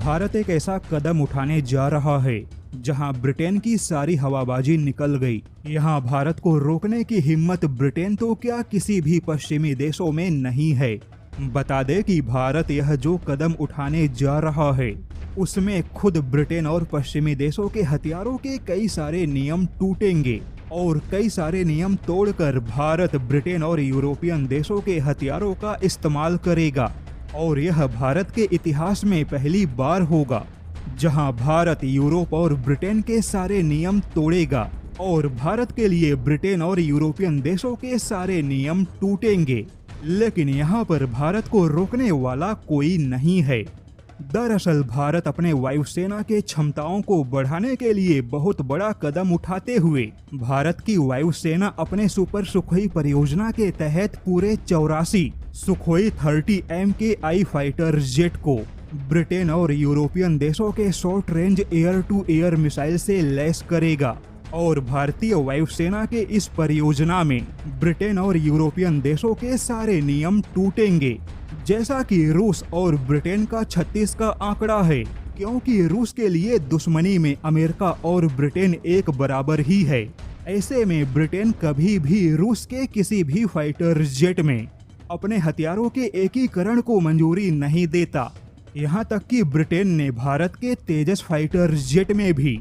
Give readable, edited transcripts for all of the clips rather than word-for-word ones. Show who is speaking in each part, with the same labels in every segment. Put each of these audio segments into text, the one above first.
Speaker 1: भारत एक ऐसा कदम उठाने जा रहा है जहां ब्रिटेन की सारी हवाबाजी निकल गई। यहां भारत को रोकने की हिम्मत ब्रिटेन तो क्या किसी भी पश्चिमी देशों में नहीं है। बता दे कि भारत यह जो कदम उठाने जा रहा है उसमें खुद ब्रिटेन और पश्चिमी देशों के हथियारों के कई सारे नियम टूटेंगे और कई सारे नियम तोड़कर भारत ब्रिटेन और यूरोपियन देशों के हथियारों का इस्तेमाल करेगा। और यह भारत के इतिहास में पहली बार होगा जहां भारत यूरोप और ब्रिटेन के सारे नियम तोड़ेगा और भारत के लिए ब्रिटेन और यूरोपियन देशों के सारे नियम टूटेंगे। लेकिन यहाँ पर भारत को रोकने वाला कोई नहीं है। दरअसल भारत अपने वायुसेना के क्षमताओं को बढ़ाने के लिए बहुत बड़ा कदम उठाते हुए भारत की वायुसेना अपने सुपर सुखोई परियोजना के तहत पूरे 84 सुखोई 30 MKI फाइटर जेट को ब्रिटेन और यूरोपियन देशों के short range air to air missile से लैस करेगा। और भारतीय वायुसेना के इस परियोजना में ब्रिटेन और यूरोपियन देशों के सारे नियम टूटेंगे, जैसा कि रूस और ब्रिटेन का 36 का आंकड़ा है, क्योंकि रूस के लिए दुश्मनी में अमेरिका और ब्रिटेन एक बराबर ही है। ऐसे में ब्रिटेन कभी भी रूस के किसी भी फाइटर जेट में अपने हथियारों के एकीकरण को मंजूरी नहीं देता। यहाँ तक कि ब्रिटेन ने भारत के तेजस फाइटर जेट में भी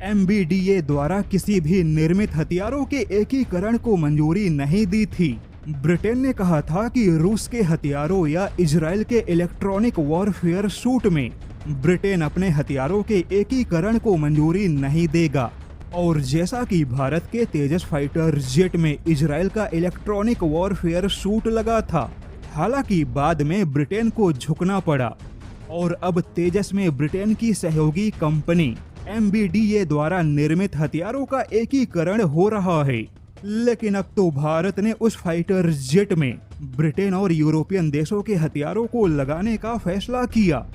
Speaker 1: MBDA द्वारा किसी भी निर्मित हथियारों के एकीकरण को मंजूरी नहीं दी थी। ब्रिटेन ने कहा था कि रूस के हथियारों या इजराइल के इलेक्ट्रॉनिक वॉरफेयर सूट में ब्रिटेन अपने हथियारों के एकीकरण को मंजूरी नहीं देगा। और जैसा कि भारत के तेजस फाइटर जेट में इजराइल का इलेक्ट्रॉनिक वॉरफेयर सूट लगा था, हालांकि बाद में ब्रिटेन को झुकना पड़ा और अब तेजस में ब्रिटेन की सहयोगी कंपनी MBDA द्वारा निर्मित हथियारों का एकीकरण हो रहा है। लेकिन अब तो भारत ने उस फाइटर जेट में ब्रिटेन और यूरोपियन देशों के हथियारों को लगाने का फैसला किया,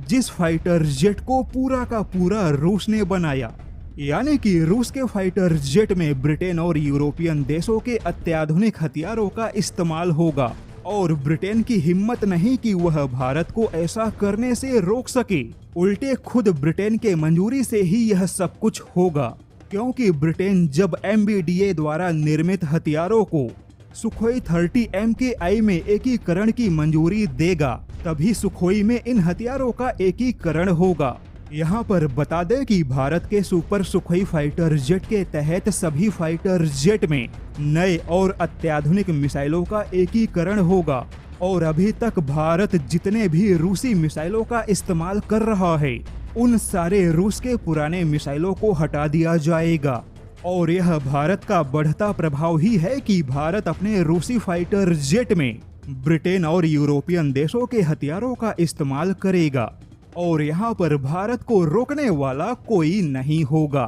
Speaker 1: जिस फाइटर जेट को पूरा का पूरा रूस ने बनाया। यानी कि रूस के फाइटर जेट में ब्रिटेन और यूरोपियन देशों के अत्याधुनिक हथियारों का इस्तेमाल होगा और ब्रिटेन की हिम्मत नहीं कि वह भारत को ऐसा करने से रोक सके। उल्टे खुद ब्रिटेन के मंजूरी से ही यह सब कुछ होगा, क्योंकि ब्रिटेन जब MBDA द्वारा निर्मित हथियारों को सुखोई 30 MKI में एकीकरण की मंजूरी देगा, तभी सुखोई में इन हथियारों का एकीकरण होगा। यहाँ पर बता दें कि भारत के सुपर सुखोई फाइटर जेट के तहत सभी फाइटर जेट में नए और अत्याधुनिक मिसाइलों का एकीकरण होगा और अभी तक भारत जितने भी रूसी मिसाइलों का इस्तेमाल कर रहा है उन सारे रूस के पुराने मिसाइलों को हटा दिया जाएगा। और यह भारत का बढ़ता प्रभाव ही है कि भारत अपने रूसी फाइटर जेट में ब्रिटेन और यूरोपियन देशों के हथियारों का इस्तेमाल करेगा और यहाँ पर भारत को रोकने वाला कोई नहीं होगा।